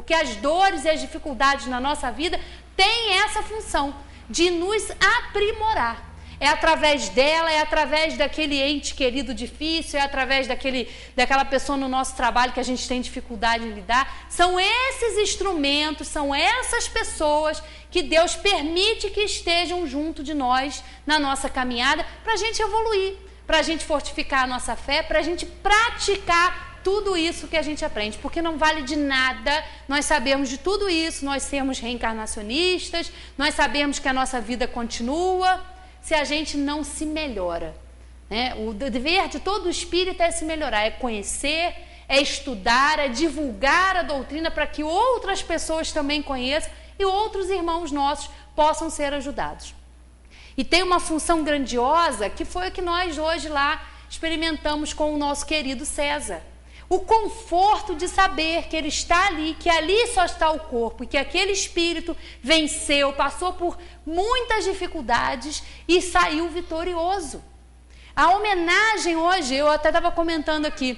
porque as dores e as dificuldades na nossa vida têm essa função de nos aprimorar. É através dela, é através daquele ente querido difícil, é através daquela pessoa no nosso trabalho que a gente tem dificuldade em lidar. São esses instrumentos, são essas pessoas que Deus permite que estejam junto de nós na nossa caminhada para a gente evoluir, para a gente fortificar a nossa fé, para a gente praticar tudo isso que a gente aprende, porque não vale de nada nós sabermos de tudo isso, nós sermos reencarnacionistas, nós sabemos que a nossa vida continua, se a gente não se melhora, né? O dever de todo espírita é se melhorar, é conhecer, é estudar, é divulgar a doutrina para que outras pessoas também conheçam e outros irmãos nossos possam ser ajudados. E tem uma função grandiosa que foi o que nós hoje lá experimentamos com o nosso querido César. O conforto de saber que ele está ali, que ali só está o corpo, e que aquele espírito venceu, passou por muitas dificuldades e saiu vitorioso. A homenagem hoje, eu até estava comentando aqui,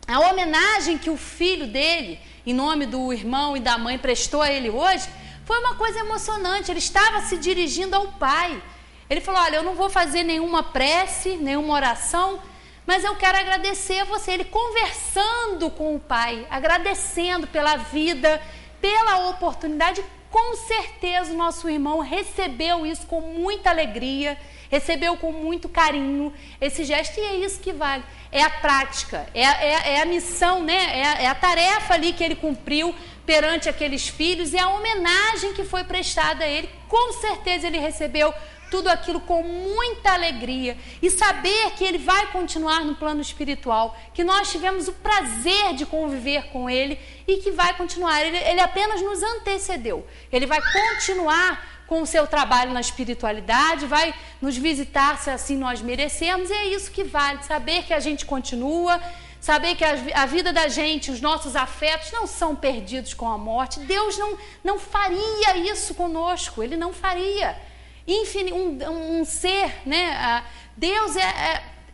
a homenagem que o filho dele, em nome do irmão e da mãe, prestou a ele hoje, foi uma coisa emocionante. Ele estava se dirigindo ao pai. Ele falou, olha, eu não vou fazer nenhuma prece, nenhuma oração, mas eu quero agradecer a você. Ele conversando com o pai, agradecendo pela vida, pela oportunidade. Com certeza o nosso irmão recebeu isso com muita alegria, recebeu com muito carinho esse gesto, e é isso que vale. É a prática, é a missão, né? É a tarefa ali que ele cumpriu perante aqueles filhos, e a homenagem que foi prestada a ele. Com certeza ele recebeu tudo aquilo com muita alegria, e saber que ele vai continuar no plano espiritual, que nós tivemos o prazer de conviver com ele e que vai continuar. Ele apenas nos antecedeu, ele vai continuar com o seu trabalho na espiritualidade, vai nos visitar se assim nós merecemos, e é isso que vale, saber que a gente continua, saber que a vida da gente, os nossos afetos não são perdidos com a morte. Deus não faria isso conosco, ele não faria. Um ser, né? Deus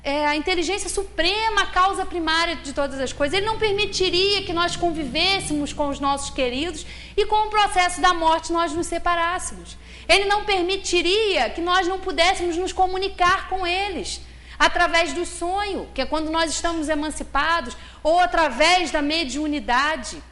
é a inteligência suprema, a causa primária de todas as coisas. Ele não permitiria que nós convivêssemos com os nossos queridos e com o processo da morte nós nos separássemos. Ele não permitiria que nós não pudéssemos nos comunicar com eles através do sonho, que é quando nós estamos emancipados, ou através da mediunidade,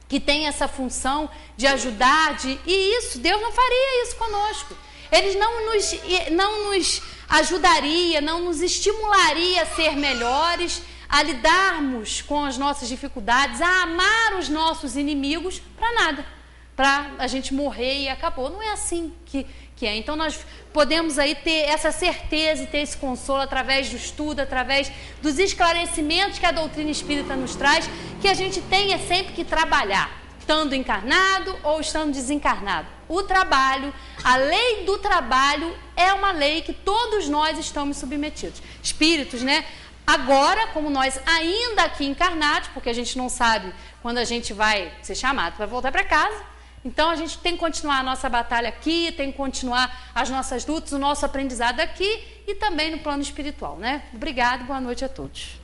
que tem essa função de ajudar, e isso, Deus não faria isso conosco. Ele não nos ajudaria, não nos estimularia a ser melhores, a lidarmos com as nossas dificuldades, a amar os nossos inimigos, para nada, para a gente morrer e acabou. Não é assim que é. Então nós podemos aí ter essa certeza e ter esse consolo através do estudo, através dos esclarecimentos que a doutrina espírita nos traz, que a gente tenha sempre que trabalhar, estando encarnado ou estando desencarnado. O trabalho, a lei do trabalho é uma lei que todos nós estamos submetidos. Espíritos, né? Agora, como nós ainda aqui encarnados, porque a gente não sabe quando a gente vai ser chamado para voltar para casa, então a gente tem que continuar a nossa batalha aqui, tem que continuar as nossas lutas, o nosso aprendizado aqui e também no plano espiritual, né? Obrigado, boa noite a todos.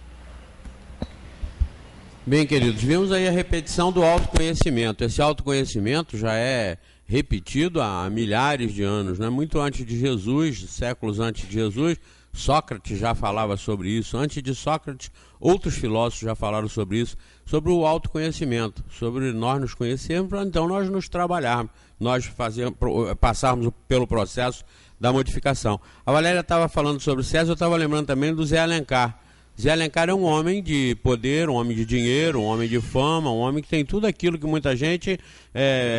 Bem, queridos, vimos aí a repetição do autoconhecimento. Esse autoconhecimento já é repetido há milhares de anos, né? Muito antes de Jesus, séculos antes de Jesus, Sócrates já falava sobre isso. Antes de Sócrates, outros filósofos já falaram sobre isso, sobre o autoconhecimento, sobre nós nos conhecermos, para então nós nos trabalharmos, nós passarmos pelo processo da modificação. A Valéria estava falando sobre o César, eu estava lembrando também do Zé Alencar. Zé Alencar é um homem de poder, um homem de dinheiro, um homem de fama, um homem que tem tudo aquilo que muita gente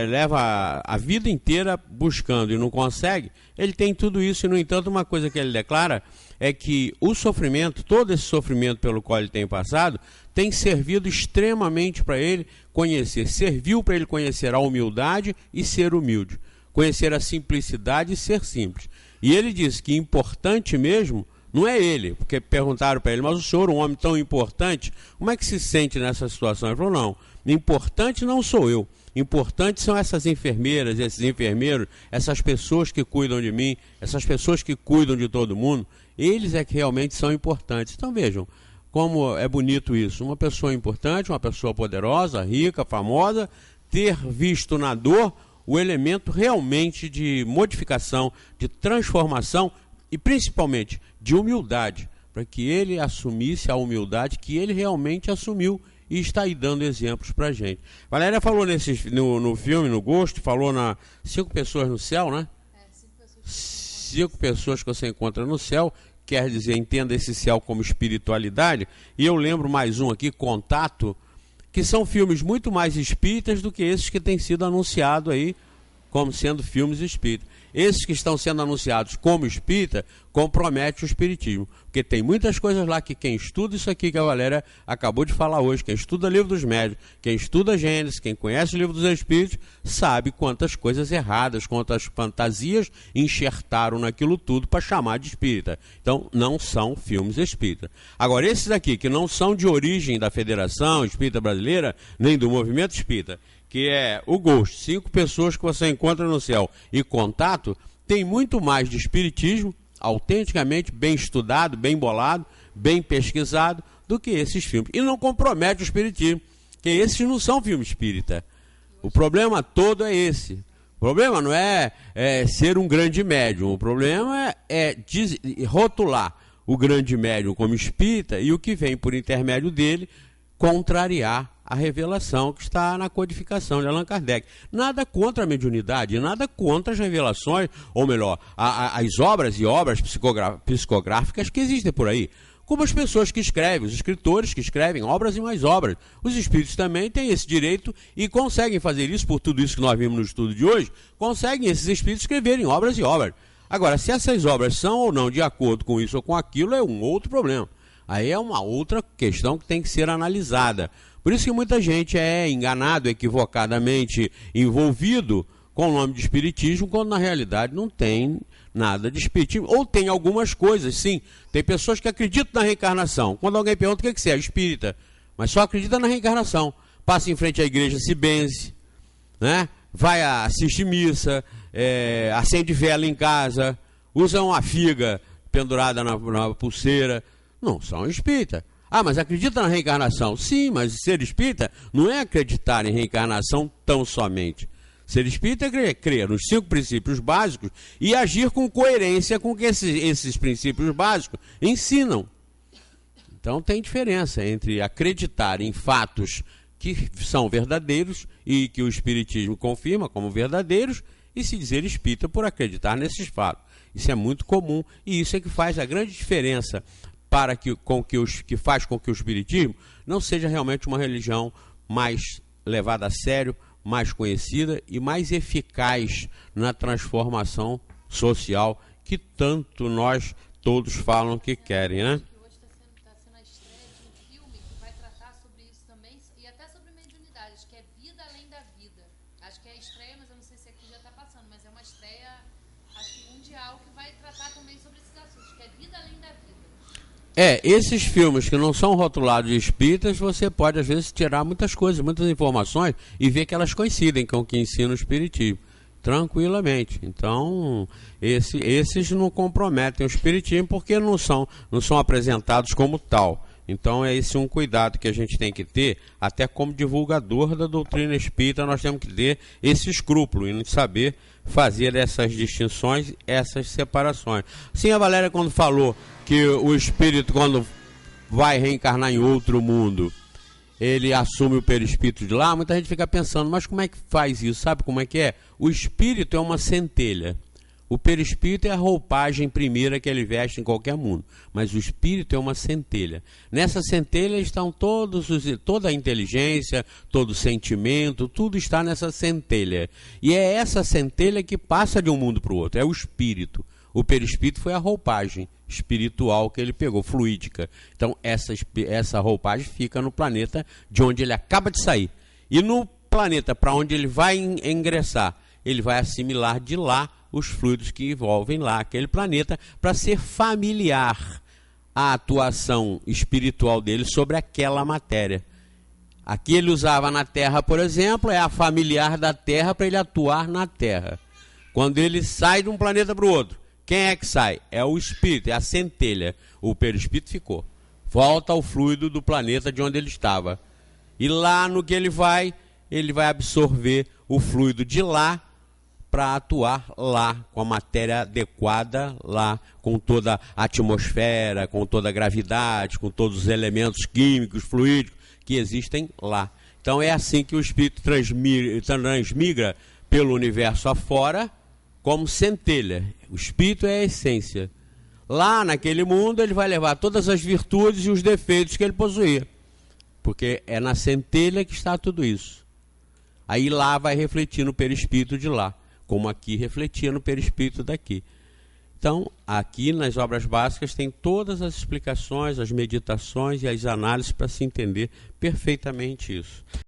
leva a vida inteira buscando e não consegue. Ele tem tudo isso e, no entanto, uma coisa que ele declara é que o sofrimento, todo esse sofrimento pelo qual ele tem passado, tem servido extremamente para ele conhecer, serviu para ele conhecer a humildade e ser humilde, conhecer a simplicidade e ser simples. E ele diz que importante mesmo não é ele, porque perguntaram para ele, mas o senhor, um homem tão importante, como é que se sente nessa situação? Ele falou, não, importante não sou eu, importante são essas enfermeiras, esses enfermeiros, essas pessoas que cuidam de mim, essas pessoas que cuidam de todo mundo, eles é que realmente são importantes. Então vejam como é bonito isso, uma pessoa importante, uma pessoa poderosa, rica, famosa, ter visto na dor o elemento realmente de modificação, de transformação e principalmente de humildade, para que ele assumisse a humildade que ele realmente assumiu e está aí dando exemplos para a gente. Valéria falou no filme, no Gosto, falou na 5 pessoas no céu, né? 5 pessoas que você encontra no céu, quer dizer, entenda esse céu como espiritualidade. E eu lembro mais um aqui, Contato, que são filmes muito mais espíritas do que esses que têm sido anunciados aí como sendo filmes espíritas. Esses que estão sendo anunciados como espírita comprometem o espiritismo, porque tem muitas coisas lá que quem estuda isso aqui que a Valéria acabou de falar hoje, quem estuda o Livro dos Médiuns, quem estuda Gênesis, quem conhece o Livro dos Espíritos, sabe quantas coisas erradas, quantas fantasias enxertaram naquilo tudo para chamar de espírita. Então, não são filmes espíritas. Agora, esses aqui, que não são de origem da Federação Espírita Brasileira, nem do Movimento Espírita, que é o Ghost, 5 pessoas que você encontra no céu, e Contato, tem muito mais de espiritismo, autenticamente bem estudado, bem bolado, bem pesquisado, do que esses filmes. E não compromete o espiritismo, porque esses não são filmes espírita. O problema todo é esse. O problema não é ser um grande médium, o problema é rotular o grande médium como espírita e o que vem por intermédio dele contrariar a revelação que está na codificação de Allan Kardec. Nada contra a mediunidade, nada contra as revelações, ou melhor, as obras e obras psicográficas que existem por aí. Como as pessoas que escrevem, os escritores que escrevem obras e mais obras. Os espíritos também têm esse direito e conseguem fazer isso, por tudo isso que nós vimos no estudo de hoje, conseguem esses espíritos escreverem obras e obras. Agora, se essas obras são ou não de acordo com isso ou com aquilo, é um outro problema. Aí é uma outra questão que tem que ser analisada. Por isso que muita gente é enganado, equivocadamente envolvido com o nome de espiritismo, quando na realidade não tem nada de espiritismo. Ou tem algumas coisas, sim. Tem pessoas que acreditam na reencarnação. Quando alguém pergunta o que é espírita, mas só acredita na reencarnação. Passa em frente à igreja, se benze, né? Vai assistir missa, acende vela em casa, usa uma figa pendurada na pulseira. Não são espírita. Ah, mas acredita na reencarnação? Sim, mas ser espírita não é acreditar em reencarnação tão somente. Ser espírita é crer nos 5 princípios básicos e agir com coerência com o que esses princípios básicos ensinam. Então tem diferença entre acreditar em fatos que são verdadeiros e que o espiritismo confirma como verdadeiros e se dizer espírita por acreditar nesses fatos. Isso é muito comum e isso é que faz a grande diferença que faz com que o espiritismo não seja realmente uma religião mais levada a sério, mais conhecida e mais eficaz na transformação social que tanto nós todos falam que querem, né? Hoje está sendo a estreia de um filme que vai tratar sobre isso também e até sobre mediunidade, acho que é Vida Além da Vida. Acho que é a estreia, mas eu não sei se aqui já está passando, mas é uma estreia, acho que mundial, que vai tratar também sobre esses assuntos, que é Vida Além da Vida. Esses filmes que não são rotulados de espíritas, você pode às vezes tirar muitas coisas, muitas informações e ver que elas coincidem com o que ensina o espiritismo, tranquilamente. Então, esses não comprometem o espiritismo porque não são apresentados como tal. Então é esse um cuidado que a gente tem que ter, até como divulgador da doutrina espírita, nós temos que ter esse escrúpulo e saber fazer essas distinções, essas separações. Sim, a Valéria, quando falou que o espírito, quando vai reencarnar em outro mundo, ele assume o perispírito de lá, muita gente fica pensando, mas como é que faz isso? Sabe como é que é? O espírito é uma centelha. O perispírito é a roupagem primeira que ele veste em qualquer mundo, mas o espírito é uma centelha. Nessa centelha estão toda a inteligência, todo o sentimento, tudo está nessa centelha. E é essa centelha que passa de um mundo para o outro, é o espírito. O perispírito foi a roupagem espiritual que ele pegou, fluídica. Então essa roupagem fica no planeta de onde ele acaba de sair. E no planeta para onde ele vai ingressar, ele vai assimilar de lá os fluidos que envolvem lá aquele planeta, para ser familiar a atuação espiritual dele sobre aquela matéria. Aqui ele usava na Terra, por exemplo, é a familiar da Terra para ele atuar na Terra. Quando ele sai de um planeta para o outro, quem é que sai? É o espírito, é a centelha. O perispírito ficou. Volta ao fluido do planeta de onde ele estava. E lá no que ele vai, ele vai absorver o fluido de lá para atuar lá, com a matéria adequada lá, com toda a atmosfera, com toda a gravidade, com todos os elementos químicos, fluídicos que existem lá. Então é assim que o espírito transmigra pelo universo afora, como centelha. O espírito é a essência. Lá naquele mundo ele vai levar todas as virtudes e os defeitos que ele possuía, porque é na centelha que está tudo isso. Aí lá vai refletir no perispírito de lá, como aqui refletia no perispírito daqui. Então, aqui nas obras básicas tem todas as explicações, as meditações e as análises para se entender perfeitamente isso.